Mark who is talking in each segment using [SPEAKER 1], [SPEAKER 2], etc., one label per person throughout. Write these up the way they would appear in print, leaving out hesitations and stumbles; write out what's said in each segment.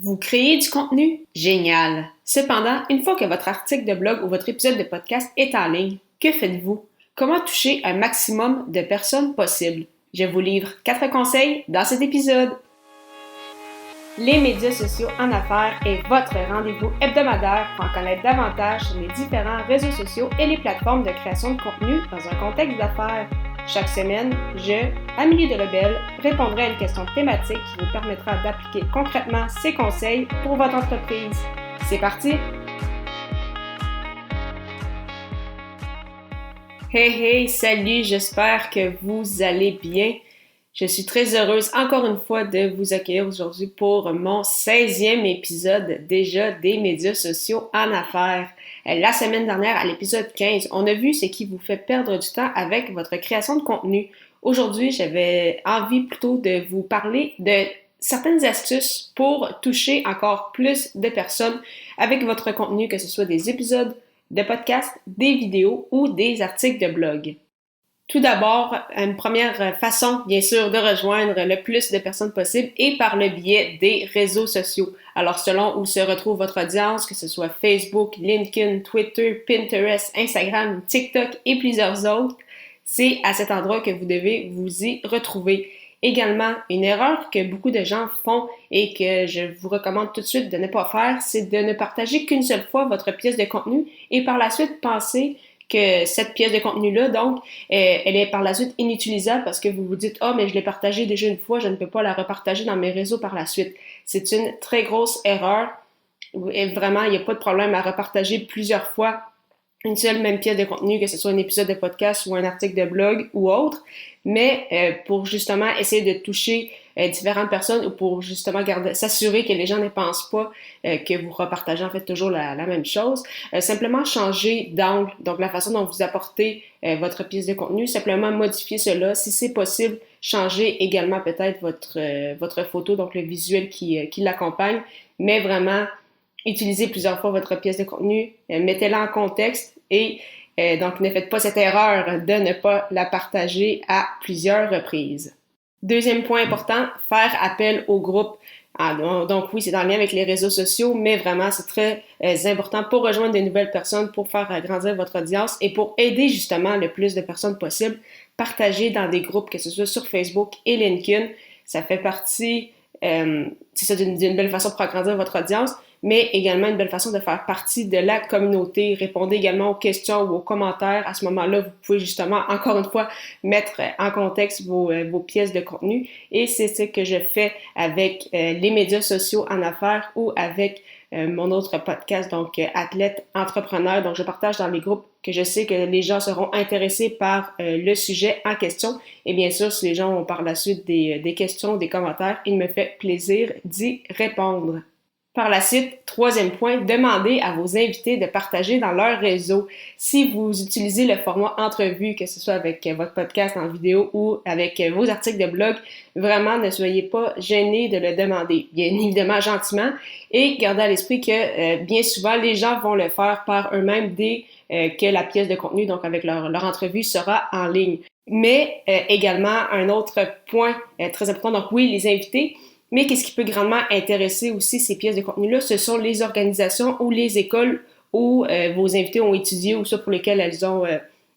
[SPEAKER 1] Vous créez du contenu? Génial! Cependant, une fois que votre article de blog ou votre épisode de podcast est en ligne, que faites-vous? Comment toucher un maximum de personnes possible? Je vous livre 4 conseils dans cet épisode. Les médias sociaux en affaires est votre rendez-vous hebdomadaire pour en connaître davantage sur les différents réseaux sociaux et les plateformes de création de contenu dans un contexte d'affaires. Chaque semaine, je, Amélie Delebel, répondrai à une question thématique qui vous permettra d'appliquer concrètement ces conseils pour votre entreprise. C'est parti! Hey, salut, j'espère que vous allez bien. Je suis très heureuse encore une fois de vous accueillir aujourd'hui pour mon 16e épisode déjà des médias sociaux en affaires. La semaine dernière, à l'épisode 15, on a vu ce qui vous fait perdre du temps avec votre création de contenu. Aujourd'hui, j'avais envie plutôt de vous parler de certaines astuces pour toucher encore plus de personnes avec votre contenu, que ce soit des épisodes de podcast, des vidéos ou des articles de blog. Tout d'abord, une première façon, bien sûr, de rejoindre le plus de personnes possible est par le biais des réseaux sociaux. Alors, selon où se retrouve votre audience, que ce soit Facebook, LinkedIn, Twitter, Pinterest, Instagram, TikTok et plusieurs autres, c'est à cet endroit que vous devez vous y retrouver. Également, une erreur que beaucoup de gens font et que je vous recommande tout de suite de ne pas faire, c'est de ne partager qu'une seule fois votre pièce de contenu et par la suite penser que cette pièce de contenu-là, donc, elle est par la suite inutilisable parce que vous vous dites « Ah, mais je l'ai partagée déjà une fois, je ne peux pas la repartager dans mes réseaux par la suite. » C'est une très grosse erreur. Et vraiment, il n'y a pas de problème à repartager plusieurs fois une seule même pièce de contenu, que ce soit un épisode de podcast ou un article de blog ou autre, mais pour justement essayer de toucher différentes personnes ou pour justement s'assurer que les gens ne pensent pas que vous repartagez en fait toujours la même chose. Simplement changer d'angle, donc la façon dont vous apportez votre pièce de contenu, simplement modifier cela. Si c'est possible, changer également peut-être votre photo, donc le visuel qui l'accompagne, mais vraiment utilisez plusieurs fois votre pièce de contenu, mettez-la en contexte et donc ne faites pas cette erreur de ne pas la partager à plusieurs reprises. Deuxième point important, faire appel au groupe. Donc oui, c'est dans le lien avec les réseaux sociaux, mais vraiment c'est très important pour rejoindre de nouvelles personnes, pour faire agrandir votre audience et pour aider justement le plus de personnes possible. Partager dans des groupes, que ce soit sur Facebook et LinkedIn, ça fait partie c'est ça d'une belle façon pour agrandir votre audience, mais également une belle façon de faire partie de la communauté. Répondez également aux questions ou aux commentaires. À ce moment-là, vous pouvez justement, encore une fois, mettre en contexte vos pièces de contenu. Et c'est ce que je fais avec les médias sociaux en affaires ou avec mon autre podcast, donc Athlète Entrepreneur. Donc, je partage dans les groupes que je sais que les gens seront intéressés par le sujet en question. Et bien sûr, si les gens ont par la suite des questions, des commentaires, il me fait plaisir d'y répondre. Par la suite, troisième point, demandez à vos invités de partager dans leur réseau. Si vous utilisez le format entrevue, que ce soit avec votre podcast en vidéo ou avec vos articles de blog, vraiment ne soyez pas gênés de le demander, bien évidemment gentiment, et gardez à l'esprit que bien souvent, les gens vont le faire par eux-mêmes dès que la pièce de contenu, donc avec leur entrevue, sera en ligne. Mais également, un autre point très important, donc oui, les invités, mais qu'est-ce qui peut grandement intéresser aussi ces pièces de contenu-là? Ce sont les organisations ou les écoles où vos invités ont étudié ou ceux pour lesquels elles ont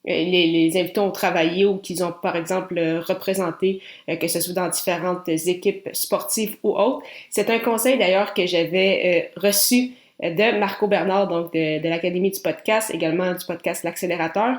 [SPEAKER 1] les invités ont travaillé ou qu'ils ont, par exemple, représenté, que ce soit dans différentes équipes sportives ou autres. C'est un conseil d'ailleurs que j'avais reçu de Marco Bernard, donc de l'Académie du podcast, également du podcast L'Accélérateur,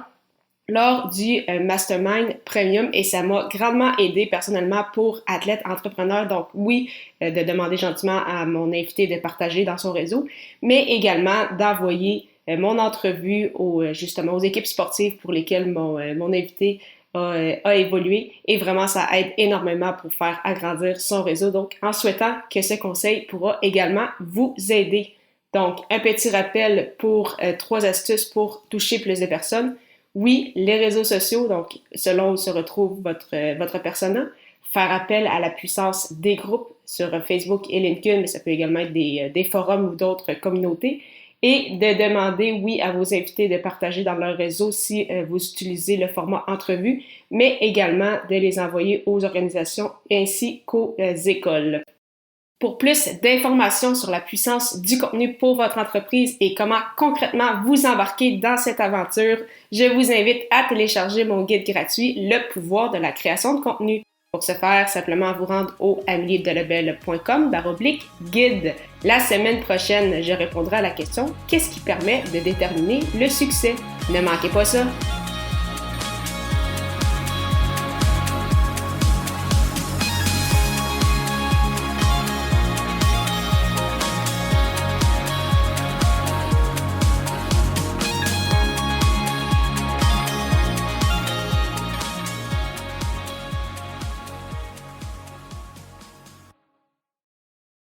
[SPEAKER 1] lors du Mastermind Premium et ça m'a grandement aidé personnellement pour Athlète Entrepreneur. Donc oui, de demander gentiment à mon invité de partager dans son réseau, mais également d'envoyer mon entrevue justement aux équipes sportives pour lesquelles mon invité a évolué et vraiment ça aide énormément pour faire agrandir son réseau. Donc en souhaitant que ce conseil pourra également vous aider. Donc un petit rappel pour 3 astuces pour toucher plus de personnes. Oui, les réseaux sociaux, donc selon où se retrouve votre persona, faire appel à la puissance des groupes sur Facebook et LinkedIn, mais ça peut également être des forums ou d'autres communautés, et de demander, oui, à vos invités de partager dans leur réseau si vous utilisez le format entrevue, mais également de les envoyer aux organisations ainsi qu'aux écoles. Pour plus d'informations sur la puissance du contenu pour votre entreprise et comment concrètement vous embarquer dans cette aventure, je vous invite à télécharger mon guide gratuit Le pouvoir de la création de contenu. Pour ce faire, simplement vous rendre au ameliedelebel.com/guide. La semaine prochaine, je répondrai à la question « Qu'est-ce qui permet de déterminer le succès ?» Ne manquez pas ça!